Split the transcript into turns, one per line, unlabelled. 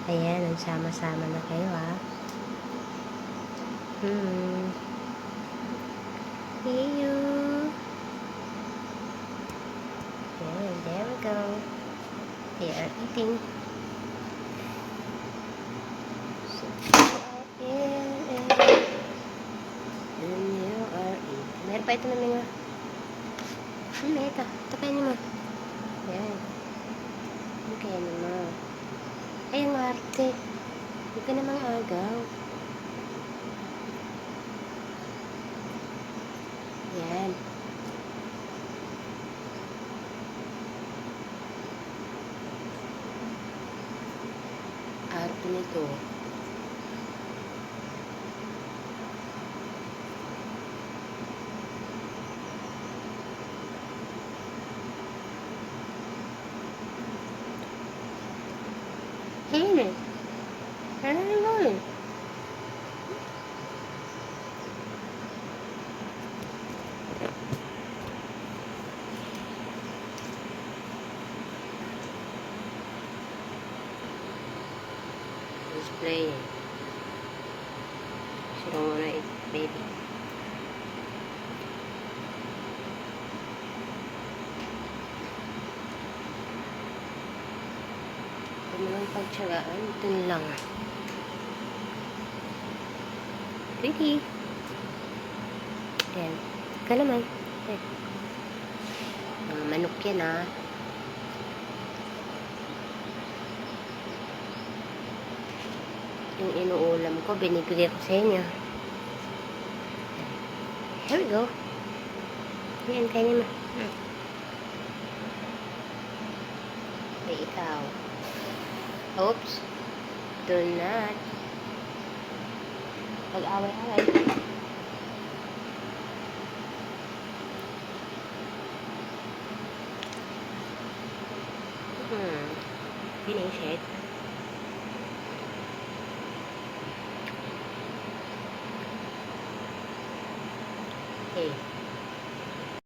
Ayan, nagsama-sama na kayo, ha? Iyo. Ayan, there we go. They are eating. So, and you are eating. Meron pa ito na mga. Ito. Ito kayo naman. Ayan. Ito kayo naman. Ay, ang arte. Huwag ka namang agaw. Yan. Arte nito. Ayan eh. Ano naman? He's playing. She don't wanna eat, baby. Huwag mo lang pagtsagaan. Ito lang. Pretty. Ayan. Ka naman. Ayan. Mga manok yan, ha. Yung inuulam ko, binibigay ko sa inyo. Here we go. Ayan, kayo naman. Ay, ikaw. Oops. Do not. Pag-away-away. Finish it.